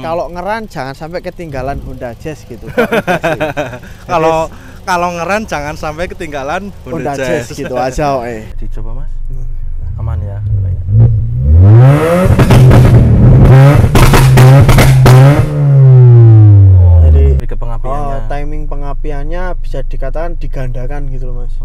Kalau ngeran jangan sampai ketinggalan Honda Jazz gitu. Kalau ngeran jangan sampai ketinggalan Honda Jazz gitu aja. Dicoba Mas. Aman ya. Jadi ke pengapiannya. timing pengapiannya bisa dikatakan digandakan gitu loh Mas.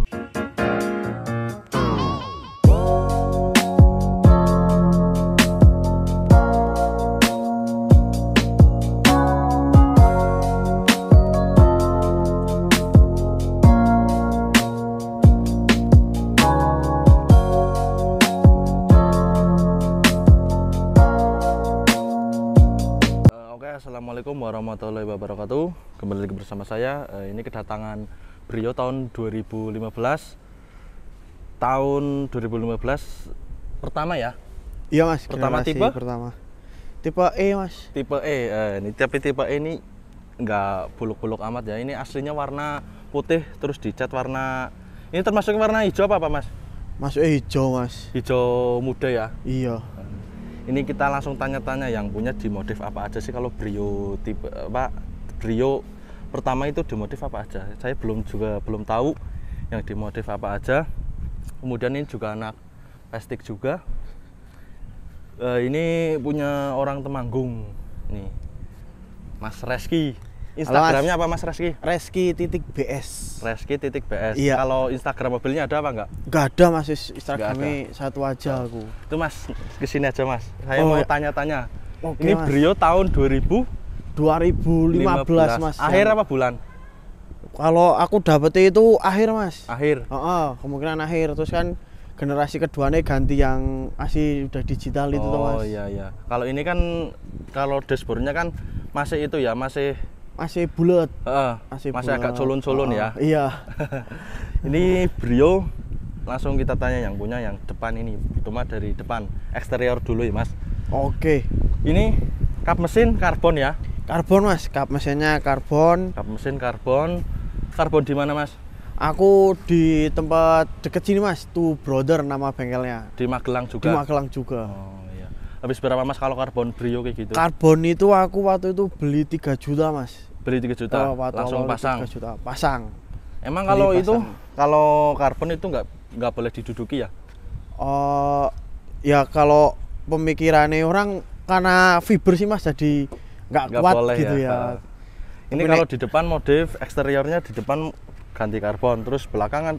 Assalamualaikum warahmatullahi wabarakatuh. Kembali lagi bersama saya. Ini kedatangan Brio tahun 2015. Tahun 2015 pertama ya? Iya Mas. Pertama tipe? Pertama. Tipe E Mas. Tipe E. Ini tipe E ini nggak buluk-buluk amat ya. Ini aslinya warna putih terus dicat warna. Ini termasuk warna hijau apa Mas? Masuknya hijau Mas. Hijau muda ya? Iya. Ini kita langsung tanya-tanya yang punya dimodif apa aja sih kalau Brio tipe apa Brio pertama itu dimodif apa aja. Saya belum tahu yang dimodif apa aja. Kemudian ini juga anak plastik juga. Ini punya orang Temanggung nih, Mas Reski. Instagramnya apa Mas Reski? Reski.bs. Reski.bs. Iya. Kalau Instagram mobilnya ada apa enggak? Enggak ada Mas, Instagramnya satu aja aku. Itu Mas, kesini aja Mas. Saya mau tanya-tanya. Oke, Ini Mas. Brio tahun 2015 Mas. Akhir apa bulan? Kalau aku dapetnya itu akhir Mas. Akhir. Kemungkinan akhir. Terus kan generasi keduanya ganti yang masih udah digital itu tuh Mas. Oh iya. Kalau ini kan kalau dashboardnya kan masih itu ya, masih bulat. Masih agak culun-culun ya. Iya. Ini Brio, langsung kita tanya yang punya yang depan ini. Itu mah dari depan, eksterior dulu ya Mas. Oke. Ini kap mesin karbon ya? Karbon Mas, kap mesinnya karbon. Kap mesin karbon. Karbon di mana Mas? Aku di tempat deket sini Mas, Two Brother nama bengkelnya. Di Magelang juga? Di Magelang juga. Oh iya. Habis berapa Mas kalau karbon Brio kayak gitu? Karbon itu aku waktu itu beli 3 juta Mas. Beli 3 juta, langsung pasang? 3 juta, pasang. Emang kalau itu, kalau karbon itu nggak boleh diduduki ya? Ya kalau pemikirannya orang karena fiber sih Mas, jadi nggak kuat boleh gitu ya. Ini tapi kalau di depan modif eksteriornya di depan ganti karbon, terus belakangan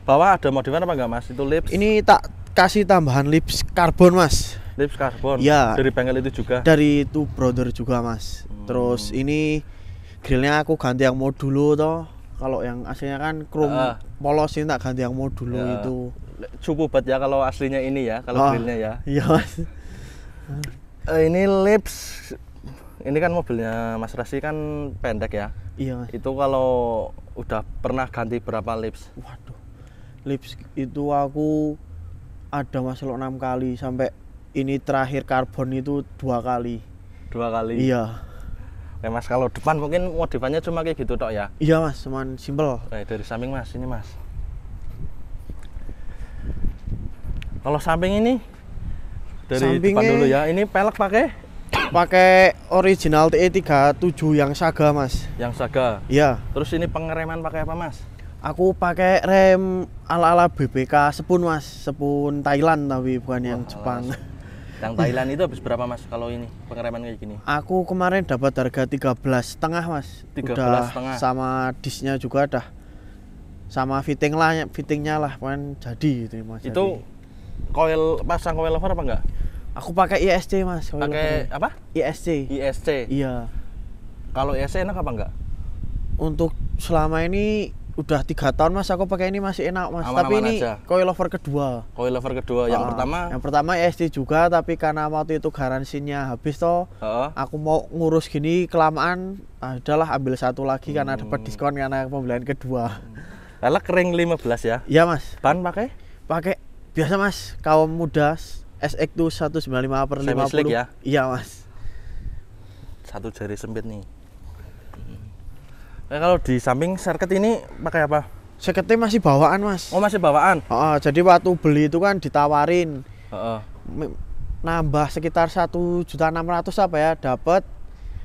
bawah ada modifan apa nggak Mas? Itu lips? Ini tak kasih tambahan lips karbon Mas. Lips karbon? Ya. Dari bengkel itu juga? Dari Two Brother juga Mas. Terus ini grillnya aku ganti yang modulo toh. Kalau yang aslinya kan chrome polos, ini tak ganti yang modulo itu. Cukup banget ya kalau aslinya ini ya, kalau grillnya ya. Iya Mas. Ini lips, ini kan mobilnya Mas Rasi kan pendek ya. Iya Mas. Itu kalau udah pernah ganti berapa lips? Waduh, lips itu aku ada Mas 6 kali, sampai ini terakhir karbon itu 2 kali. 2 kali? Iya. Oke Mas, kalau depan mungkin modifannya cuma kayak gitu tok ya? Iya Mas, cuman simple. Dari samping Mas, ini Mas. Kalau samping ini dari depan dulu ya. Ini pelek pakai original TE37 yang Saga Mas. Yang Saga. Iya. Terus ini pengereman pakai apa Mas? Aku pakai rem ala-ala BBK Sepun Mas, Sepun Thailand tapi bukan yang Jepang. Yang Thailand itu habis berapa Mas kalau ini pengereman kayak gini? Aku kemarin dapat harga 13,5 Mas. 13,5. Sama disnya juga dah. Sama fittingnya lah kan jadi gitu Mas. Itu pasang coil over apa enggak? Aku pakai ISC Mas. Pakai apa? ISC. ISC. Iya. Kalau ISC enak apa enggak? Untuk selama ini udah 3 tahun Mas, aku pakai ini masih enak Mas. Aman-aman tapi ini aja. coilover kedua. Coilover kedua. Yang pertama ISC juga, tapi karena waktu itu garansinya habis toh. Aku mau ngurus gini kelamaan, adalah ambil satu lagi karena dapat diskon karena pembelian kedua. Pelek ring 15 ya? Iya Mas. Ban pakai? Pakai biasa Mas, kaum muda SX tuh 195/50. Semi-slick ya? Iya Mas. Satu jari sempit nih. Kalau di samping circuit ini pakai apa? Circuitnya masih bawaan Mas. Oh masih bawaan? Jadi waktu beli itu kan ditawarin nambah sekitar 1.600.000 apa ya, dapat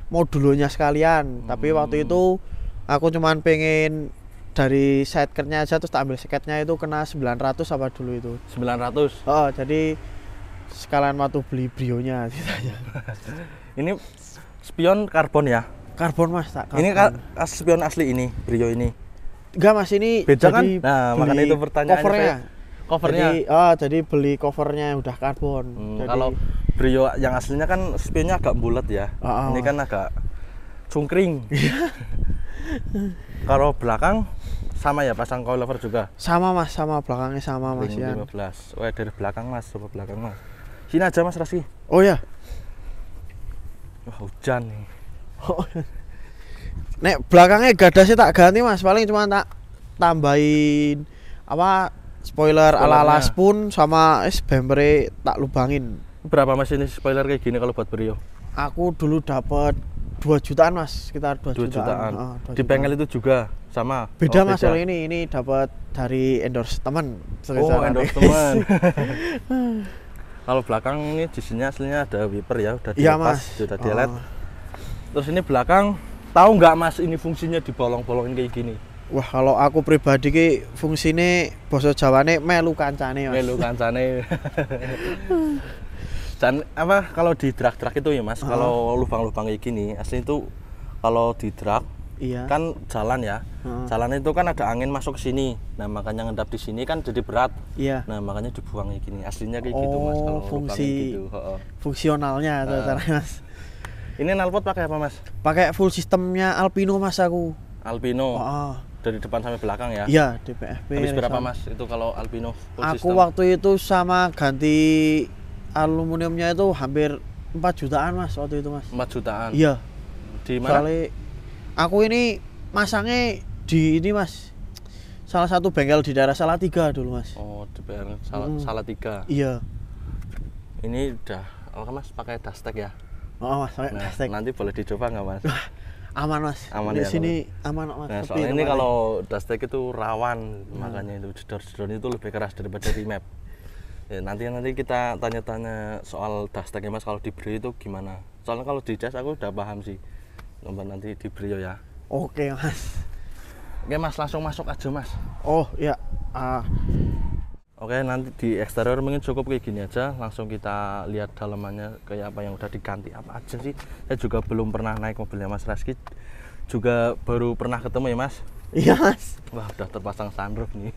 modulonya sekalian. Tapi waktu itu aku cuman pengen dari sidecar-nya aja, terus tak ambil sketnya itu kena 900 apa dulu itu. 900. Oh, jadi sekalian waktu beli brionya ceritanya. Ini spion karbon ya? Karbon Mas, tak karbon. Ini spion asli ini, brio ini. Enggak Mas, ini beda kan? jadi Nah, makanya itu pertanyaannya. Covernya. Jadi beli covernya udah karbon. Jadi, kalau brio yang aslinya kan spionnya agak bulat ya. Ini kan agak cungkring. Kalau belakang sama ya, pasang coilover juga? Sama Mas, sama belakangnya sama Mas ya. 15. Wah, dari belakang Mas, coba belakang Mas. Sini aja Mas Raski. Oh ya. Wah, hujan nih. Nek belakangnya gadasnya tak ganti Mas, paling cuma tak tambahin apa spoiler ala-ala spoon sama bumper tak lubangin. Berapa Mas ini spoiler kayak gini kalau buat Brio? Aku dulu dapat 2 jutaan Mas, sekitar 2 jutaan. 2 Di bengkel itu juga sama? Beda Mas, kalau ini dapat dari endorse teman. Oh, endorse teman. Kalau belakang ini di sini aslinya ada wiper ya, udah dilepas, sudah dielet. Terus ini belakang, tahu nggak Mas ini fungsinya dibolong-bolongin kayak gini? Wah, kalau aku pribadi ki fungsine basa Jawane melu kancane Mas. Melu kancane. Dan apa kalau di drag itu ya Mas, kalau lubang-lubang kayak gini, asli itu kalau di drag kan jalan ya. Jalan itu kan ada angin masuk ke sini. Nah, makanya ngendap di sini kan jadi berat. Iya. Nah, makanya dibuang kayak gini. Aslinya kayak gitu Mas, kalau fungsi gitu. Fungsionalnya caranya Mas. Ini knalpot pakai apa Mas? Pakai full sistemnya Alpino Mas aku. Alpino. Dari depan sampai belakang ya? Iya, DPFP. Habis berapa Mas itu kalau Alpino full aku system? Waktu itu sama ganti aluminiumnya itu hampir 4 jutaan Mas waktu itu Mas. 4 jutaan? Iya. Di mana? Soalnya aku ini masangnya di ini Mas, salah satu bengkel di daerah Salatiga dulu Mas. Oh, di daerah Salatiga. Iya. Ini udah, Mas pakai Dastek ya? Oh Mas, pakai Dastek. Nanti boleh dicoba nggak Mas? Aman Mas. Aman di ya, sini aman Mas. Nah, soalnya ini kalau Dastek itu rawan, makanya itu jedor-jedor itu lebih keras daripada remap. Ya, nanti kita tanya-tanya soal Dastek ya Mas, kalau di Brio itu gimana? Soalnya kalau di Jas aku udah paham sih. Nanti di Brio ya. Oke Mas. Oke Mas, langsung masuk aja Mas. Oh ya. Oke, nanti di eksterior mungkin cukup kayak gini aja. Langsung kita lihat dalamannya kayak apa yang udah diganti apa aja sih. Saya juga belum pernah naik mobilnya Mas Raski. Juga baru pernah ketemu ya Mas. Iya Mas. Wah, udah terpasang sunroof nih.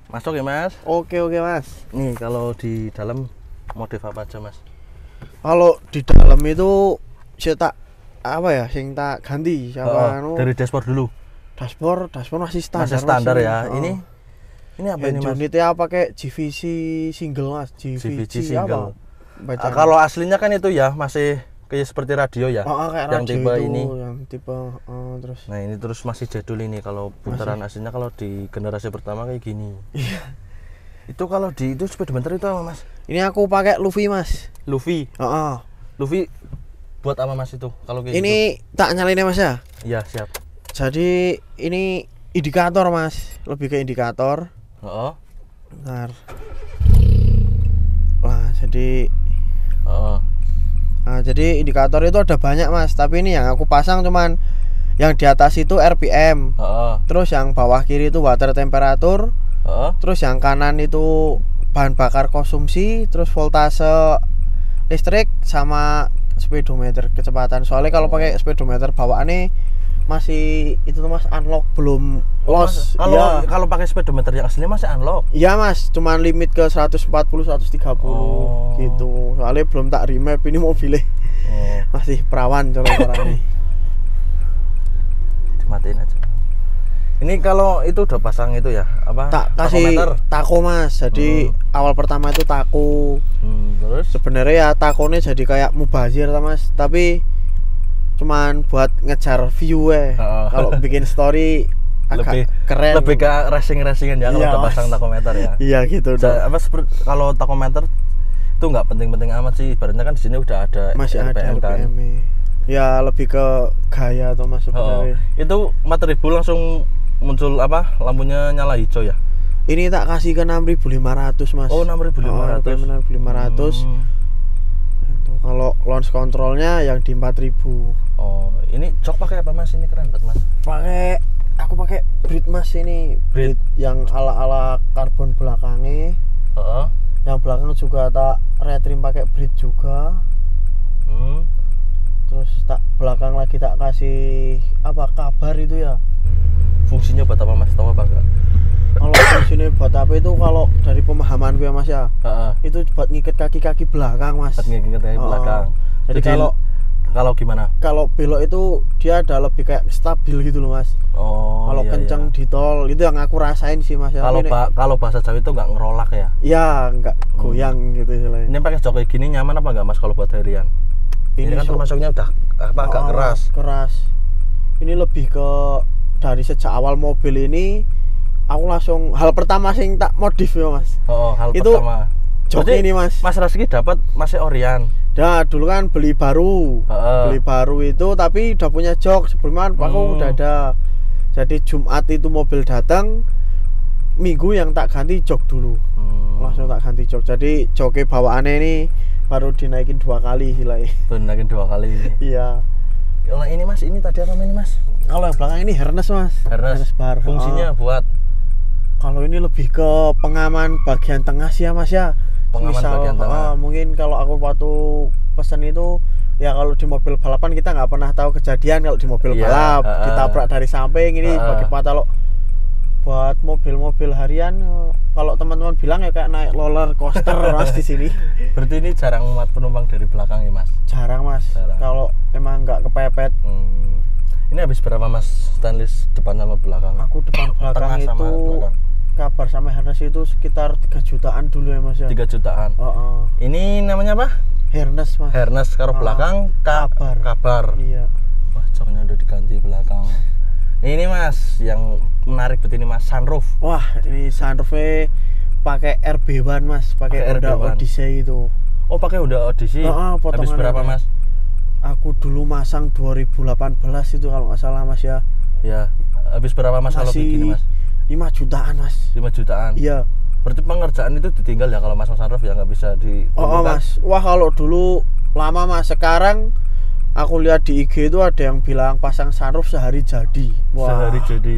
Masuk ya Mas. Oke Mas. Nih kalau di dalam modif apa aja Mas? Kalau di dalam itu saya tak apa ya, sing tak ganti dari dashboard dulu. Dashboard masih standar. Masih standar ya. Ini apa ini Mas? Unitnya pakai GVC single Mas. GVC single. Kalau aslinya kan itu ya masih kayak seperti radio ya. Kayak yang radio tipe itu, ini. Yang tipe terus. Nah, ini terus masih jadul ini kalau putaran aslinya kalau di generasi pertama kayak gini. Iya. Itu kalau di itu speedometer itu apa Mas? Ini aku pakai Luffy Mas. Luffy. Luffy buat apa Mas itu kalau kayak ini gitu? Tak nyalain ya Mas ya? Iya, siap. Jadi ini indikator Mas, lebih ke indikator. Bentar. Wah, jadi Nah, jadi indikator itu ada banyak Mas, tapi ini yang aku pasang cuman yang di atas itu RPM. Terus yang bawah kiri itu water temperature. Terus yang kanan itu bahan bakar konsumsi, terus voltase listrik sama speedometer kecepatan. Soalnya kalau pakai speedometer bawaan nih masih itu tuh Mas, unlock belum loss. Kalau pakai speedometer yang aslinya masih unlock. Iya Mas, cuman limit ke 140 130 gitu. Soalnya belum tak remap ini mobilnya. Masih perawan coba-coba. Dimatiin aja. Ini kalau itu udah pasang itu ya, apa? Tak kasih tako Mas. Jadi awal pertama itu tako. Terus sebenarnya ya takonya jadi kayak mubazir Mas, tapi cuman buat ngejar view kalau bikin story agak lebih keren, lebih ke racing-racingan ya kalau udah pasang takometer ya. Iya gitu. Apa kalau takometer itu nggak penting-penting amat sih, ibaratnya kan di sini udah ada masih RPM ada RPM kan? Ya lebih ke gaya atau Mas sebenarnya. Itu 4000 langsung muncul apa lampunya nyala hijau ya? Ini tak kasih ke 6.500 Mas. Oh 6.500. 6.500. Kalau launch controlnya yang di 4.000. Oh ini jok pakai apa Mas? Ini keren banget Mas. Aku pakai Brit Mas, ini Brit yang ala karbon belakangnya. Yang belakang juga tak retrim pakai Brit juga. Terus tak belakang lagi tak kasih apa kabar itu ya. Fungsinya buat apa Mas? Tahu apa enggak? Kalau fungsinya buat apa itu, kalau dari pemahaman gue Mas ya, itu buat ngikat kaki-kaki belakang Mas. Buat ngikat kaki belakang. Jadi kalau gimana? Kalau belok itu dia ada lebih kayak stabil gitu loh Mas. Oh. Kalau kenceng di tol itu yang aku rasain sih Mas. Kalau bahasa Jawa itu nggak ngerolak ya? Iya, nggak goyang gitu istilahnya. Ini pakai jok kayak gini nyaman apa nggak Mas kalau buat harian? Ini kan termasuknya udah agak keras. Keras. Ini lebih ke dari sejak awal mobil ini aku langsung hal pertama sing tak modif ya Mas. Hal itu pertama. Jok ini Mas. Mas Raski dapat masih Orion. Nah, dulu kan beli baru. Beli baru itu tapi udah punya jok, sebelumnya aku udah ada. Jadi Jumat itu mobil datang, Minggu yang tak ganti jok dulu. Langsung tak ganti jok. Jadi joknya bawaannya ini baru dinaikin 2 kali istilahnya. Dinaikin 2 kali. Iya. Kalau ini Mas, ini tadi apa ini Mas? Kalau yang belakang ini harness Mas. Harness bar. Fungsinya buat? Kalau ini lebih ke pengaman bagian tengah sih ya Mas ya. Pengaman bagian tengah. Mungkin kalau aku waktu pesen itu ya, kalau di mobil balapan kita nggak pernah tahu kejadian kalau di mobil balap ditabrak dari samping ini pakai patalo. Buat mobil-mobil harian kalau teman-teman bilang ya kayak naik roller coaster Mas di sini. Berarti ini jarang muat penumpang dari belakang ya Mas? Jarang Mas. Kalau emang nggak kepepet. Ini habis berapa Mas stainless depan sama belakang? Aku depan belakang itu sama belakang. Kabar sama harness itu sekitar 3 jutaan dulu ya Mas ya. 3 jutaan. Ini namanya apa? Harness Mas. Harness karo belakang kabar. Iya. Wah, joknya udah diganti belakang. Ini Mas, yang menarik betul ini Mas, sunroof. Wah, ini sunroofnya pakai RB1 Mas, pakai Honda Odyssey itu. Oh, pakai Honda Odyssey. Habis berapa Mas? Aku dulu masang 2018 itu kalau nggak salah Mas ya. Ya, habis berapa Mas kalau begini Mas? 5 jutaan Mas. 5 jutaan? Iya. Berarti pengerjaan itu ditinggal ya kalau masang sunroof ya, nggak bisa di. Mas. Wah, kalau dulu lama Mas, sekarang aku lihat di IG itu ada yang bilang pasang sunroof sehari jadi. Wah. Sehari jadi.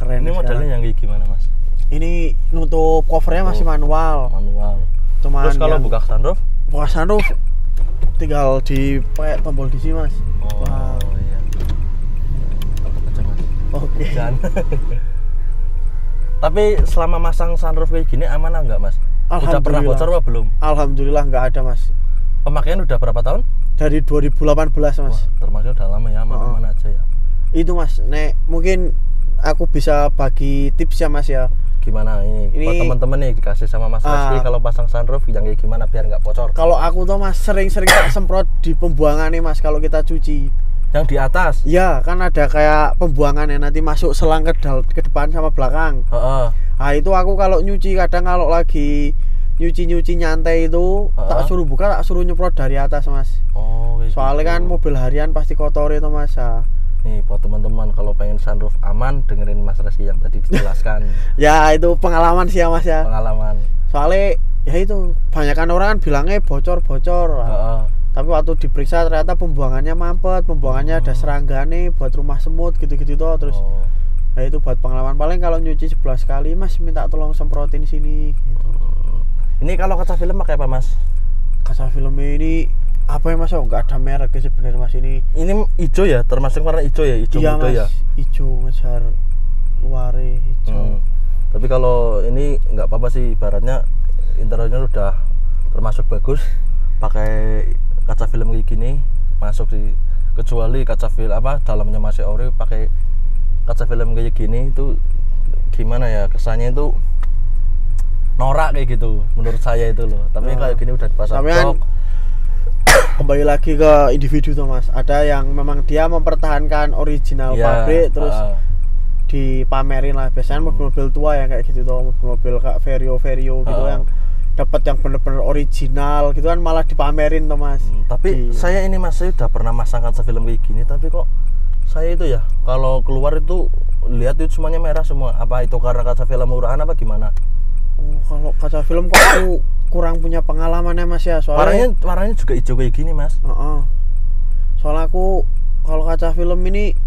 Keren. Ini modelnya yang kayak gimana Mas? Ini nutup covernya masih manual. Cuman terus kalau buka sunroof? Buka sunroof tinggal pakai tombol di sini Mas. Wow. Iya. Mantap aja Mas. Oke. Tapi selama masang sunroof kayak gini aman enggak Mas? Udah pernah bocor apa belum? Alhamdulillah nggak ada Mas. Pemakaian udah berapa tahun? Dari 2018 Mas. Wah, termasuk udah lama ya, aman-aman aja ya. Itu Mas, mungkin aku bisa bagi tips ya Mas ya. Gimana ini buat teman-teman nih dikasih sama Mas Raski kalau pasang sunroof yang kayak gimana biar nggak bocor? Kalau aku tuh Mas sering-sering tak semprot di pembuangan nih Mas kalau kita cuci. Yang di atas? Iya, kan ada kayak pembuangan yang nanti masuk selang ke depan sama belakang. Nah itu aku kalau nyuci kadang kalau lagi nyuci nyantai itu tak suruh buka, tak suruh nyemprot dari atas Mas. Soalnya kan mobil harian pasti kotor itu Mas. Nih buat teman-teman kalau pengen sunroof aman dengerin Mas Raski yang tadi dijelaskan. Ya itu pengalaman sih ya Mas ya. Pengalaman. Soalnya ya itu banyakan orang kan bilangnya bocor. Tapi waktu diperiksa ternyata pembuangannya mampet, pembuangannya ada seranggane buat rumah semut gitu-gitu tuh terus. Nah itu buat pengalaman, paling kalau nyuci 11 kali Mas minta tolong semprotin sini gitu. Ini kalau kaca film pakai apa Mas? Kaca film ini apa ya Mas? Oh, nggak ada merek sebenarnya Mas ini. Ini hijau ya, termasuk warna hijau ya, hijau muda ya. Hijau ngejar luare hijau. Tapi kalau ini nggak apa-apa sih, ibaratnya interiornya udah termasuk bagus. Pakai kaca film kayak gini masuk sih, kecuali kaca film dalamnya masih ori, pakai kaca film kayak gini itu gimana ya, kesannya itu norak kayak gitu menurut saya itu loh. Tapi kayak gini udah dipasang jok. Kembali lagi ke individu tuh Mas, ada yang memang dia mempertahankan original pabrik terus dipamerin lah. Biasanya mobil-mobil tua yang kayak gitu tuh, mobil-mobil kayak Vario gitu yang dapat yang bener-bener original gitu kan malah dipamerin tuh Mas. Tapi saya ini Mas, saya udah pernah masang kaca film kayak gini tapi kok Saya itu ya, kalau keluar itu lihat itu semuanya merah semua. Apa itu karena kaca film murahan apa gimana? Oh, kalau kaca film kok aku kurang punya pengalaman ya Mas ya. Soalnya warnanya juga hijau kayak gini Mas. Soalnya aku kalau kaca film ini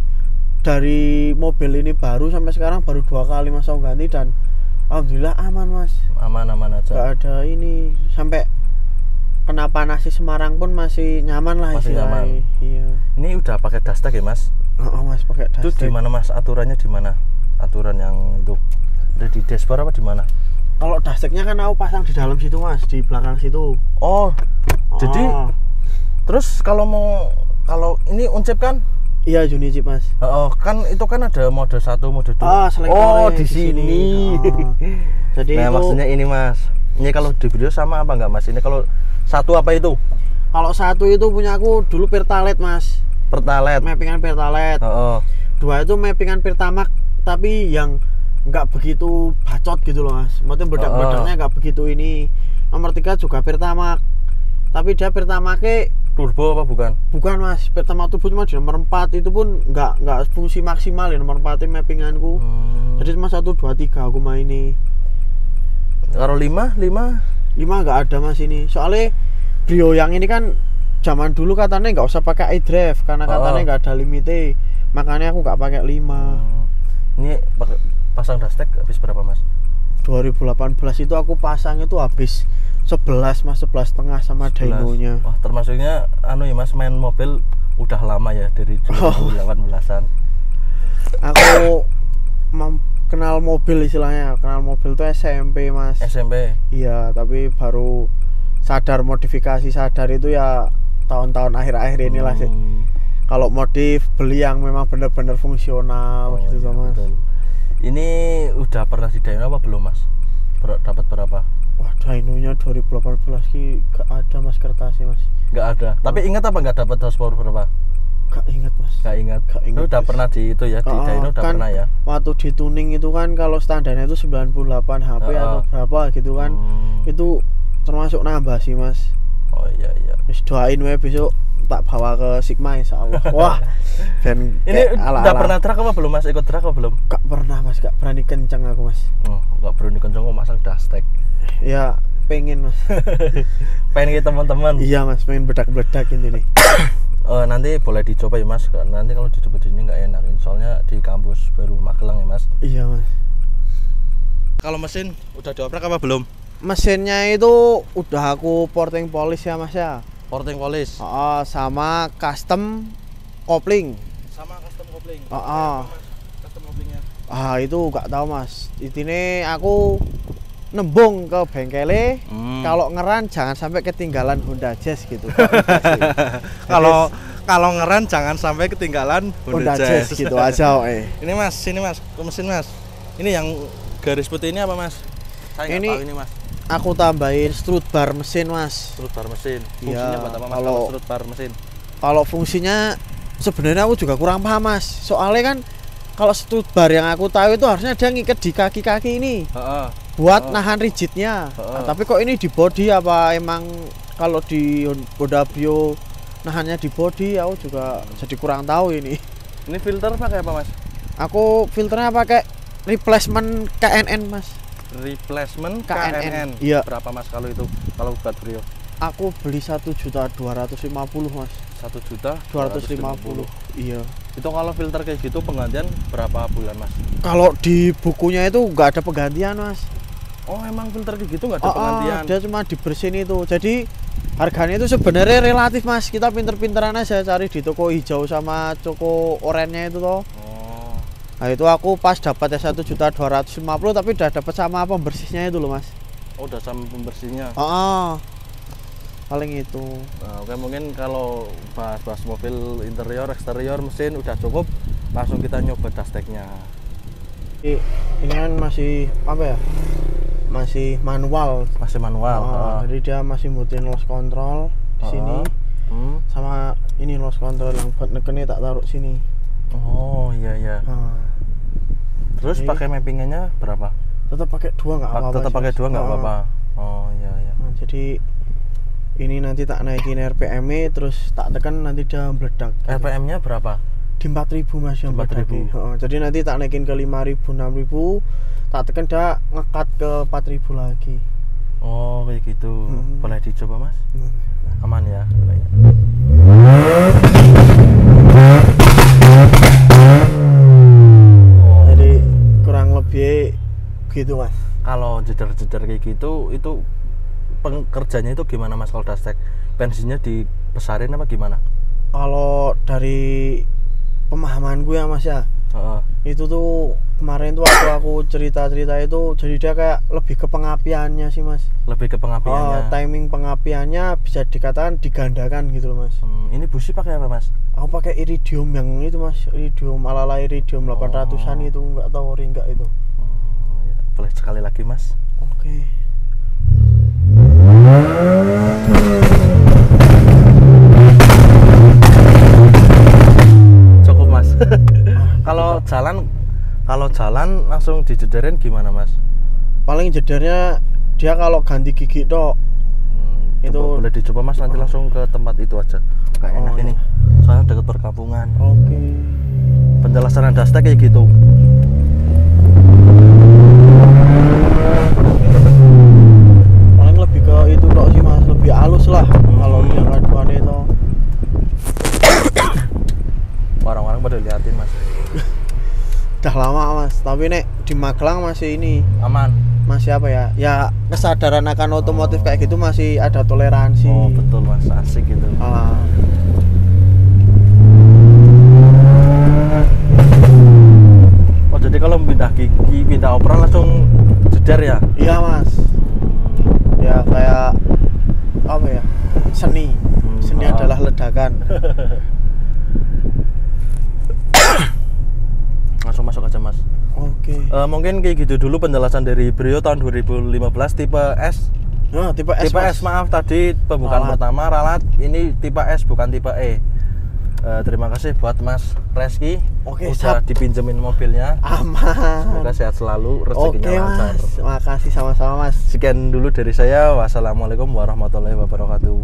dari mobil ini baru sampai sekarang baru 2 kali Mas aku ganti dan alhamdulillah aman Mas. Aman aja. Gak ada ini sampai kena panas di Semarang pun masih nyaman lah. Masih nyaman. Iya. Ini udah pakai dashtek ya Mas? Mas pakai dashtek. Itu di mana Mas? Aturannya di mana? Aturan yang itu ada di dashboard apa di mana? Kalau dashteknya kan aku pasang di dalam situ Mas, di belakang situ. Jadi terus kalau ini uncip kan? Iya Unicip Mas. Kan itu kan ada mode 1, mode 2. Di sini. Jadi nah, maksudnya ini Mas. Ini kalau di video sama apa enggak Mas? Ini kalau 1 apa itu? Kalau 1 itu punya aku dulu Pertalite Mas. Pertalite. Mappingan Pertalite. 2 itu mappingan Pertamax tapi yang nggak begitu bacot gitu loh Mas. Maksudnya bedak-bedaknya nggak begitu ini. Nomor 3 juga Pertamax. Tapi dia Pertamax turbo apa bukan? Bukan Mas. Pertamax turbo cuma di nomor 4 itu pun nggak fungsi maksimal ya nomor 4 mappinganku. Jadi cuma 1 2 3 aku maini. Kalau 5 nggak ada Mas ini. Soalnya Brio yang ini kan zaman dulu katanya nggak usah pakai iDrive karena katanya nggak ada limite. Makanya aku nggak pakai 5. Ini pasang dashtek habis berapa Mas? 2018 itu aku pasang itu habis 11 Mas, 11,5 sama dynonya. Wah, termasuknya ya Mas main mobil udah lama ya dari 2018-an. Aku kenal mobil istilahnya, kenal mobil tuh SMP Mas. SMP? Iya, tapi baru modifikasi sadar itu ya tahun-tahun akhir-akhir inilah sih. Kalau modif beli yang memang benar-benar fungsional gitu iya, Mas. Betul. Ini udah pernah di dyno apa belum Mas? Dapat berapa? Wah, dynonya 2018 ki gak ada Mas kertasnya Mas. Gak ada. Tapi ingat apa nggak dapat horsepower berapa? Gak ingat Mas. Gak ingat. Itu udah pernah di itu ya, di dyno udah kan pernah ya. Waktu di tuning itu kan kalau standarnya itu 98 HP atau berapa gitu kan. Itu termasuk nambah sih Mas. Oh iya. Wis doain wae besok tak bawa ke Sigma insyaallah. Wah. Dan ini udah pernah truk apa belum Mas? Ikut truk apa belum? Gak pernah Mas, gak berani kencang aku Mas. Gak berani kencang kok masang dashtek. Ya pengen Mas. Pengen ke teman-teman. Iya Mas, pengen bedak-bedak ini nih. Nanti boleh dicoba ya Mas. Nanti kalau dicoba di sini nggak enak. Soalnya di kampus baru Magelang ya Mas. Iya Mas. Kalau mesin udah dioprak apa belum? Mesinnya itu udah aku porting polish ya Mas ya. Porting polish. Sama custom kopling. Sama custom kopling. Custom koplingnya. Itu nggak tahu Mas. Intinya aku nembung ke bengkele. Kalau ngeran jangan sampai ketinggalan Honda Jazz gitu. Kalau ngeran jangan sampai ketinggalan Honda Jazz gitu aja. Ini Mas, sini Mas, ke mesin Mas. Ini yang garis putih ini apa Mas? Saya nggak tahu ini Mas. Aku tambahin strut bar mesin Mas. Strut bar mesin. Fungsinya buat apa Mas kalau strut bar mesin? Kalau fungsinya sebenarnya aku juga kurang paham Mas. Soalnya kan kalau strut bar yang aku tahu itu harusnya dia ngikat di kaki-kaki ini. Buat nahan rigidnya. Tapi kok ini di body apa emang kalau di Honda Brio nahannya di body? Aku juga jadi kurang tahu ini. Ini filter pakai apa Mas? Aku filternya pakai replacement KNN Mas. Replacement KNN. Iya. Berapa Mas kalau itu kalau buat Brio? Aku beli 1.250.000 Mas. 1.250.000. Iya. Itu kalau filter kayak gitu penggantian berapa bulan Mas? Kalau di bukunya itu nggak ada penggantian Mas. Oh emang filter kayak gitu nggak ada penggantian? Dia cuma dibersihin itu. Jadi harganya itu sebenarnya relatif Mas. Kita pinter-pinteran aja cari di toko hijau sama toko oranye itu toh. Nah itu aku pas dapat ya 1.250.000 tapi udah dapat sama pembersihnya itu loh Mas. Oh udah sama pembersihnya. Paling itu. Nah, oke mungkin kalau bahas mobil interior, eksterior, mesin udah cukup, langsung kita nyoba dashteknya. Ini kan masih apa ya? Masih manual. Masih manual. Jadi dia masih butuhin loss control di sini. Sama ini loss control yang buat nekennya tak taruh sini. Oh iya. Terus jadi, pakai mappingannya berapa? Tetap pakai 2 nggak apa-apa. Tetap pakai 2 nggak apa-apa. Oh iya. Nah, jadi ini nanti tak naikin RPM-nya terus tak tekan nanti dia meledak. RPM-nya berapa? Di di 4.000 Mas yang 4.000. Jadi nanti tak naikin ke 5.000 6.000 tak tekan dah ngekat ke 4.000 lagi. Oh kayak gitu. Boleh dicoba Mas? Aman ya. Jadi kurang lebih gitu Mas. Kalau jeder-jeder kayak gitu itu pekerjanya itu gimana Mas kalau dastek? Bensinnya dibesarin apa gimana? Kalau dari pemahaman gue ya Mas ya, itu tuh kemarin tuh waktu aku cerita-cerita itu, jadi dia kayak lebih ke pengapiannya sih Mas. Lebih ke pengapiannya. Timing pengapiannya bisa dikatakan digandakan gitu loh Mas. Ini busi pakai apa Mas? Aku pakai iridium yang itu Mas, iridium ala-ala iridium 800-an itu, nggak tahu ori enggak itu. Ya. Boleh sekali lagi Mas? Oke. Cukup Mas. Kalau jalan langsung dijederin gimana Mas? Paling jedernya dia kalau ganti gigi dok. Itu boleh dicoba Mas, nanti langsung ke tempat itu aja. Gak enak ini. Soalnya dekat perkampungan. Oke. Penjelasan dastek kayak gitu. Paling lebih ke itu dok sih Mas, lebih halus lah kalau yang aduan itu. Orang-orang pada liatin Mas. Udah lama Mas, tapi nek di Magelang masih ini aman. Masih apa ya? Ya kesadaran akan otomotif kayak gitu masih ada toleransi. Oh betul Mas, asik gitu. Oh jadi kalau pindah gigi, pindah operan langsung jeder ya? Iya Mas. Ya kayak apa ya? Seni. Seni adalah ledakan. Langsung masuk aja Mas. Oke. Mungkin kayak gitu dulu penjelasan dari Brio tahun 2015 tipe S. Tipe S. Tipe S, maaf tadi pembukaan pertama ralat. Ini tipe S bukan tipe E. Terima kasih buat Mas Reski. Oke, udah dipinjemin mobilnya. Aman. Semoga sehat selalu, rezekinya lancar. Terima kasih sama-sama Mas. Sekian dulu dari saya. Wassalamualaikum warahmatullahi wabarakatuh.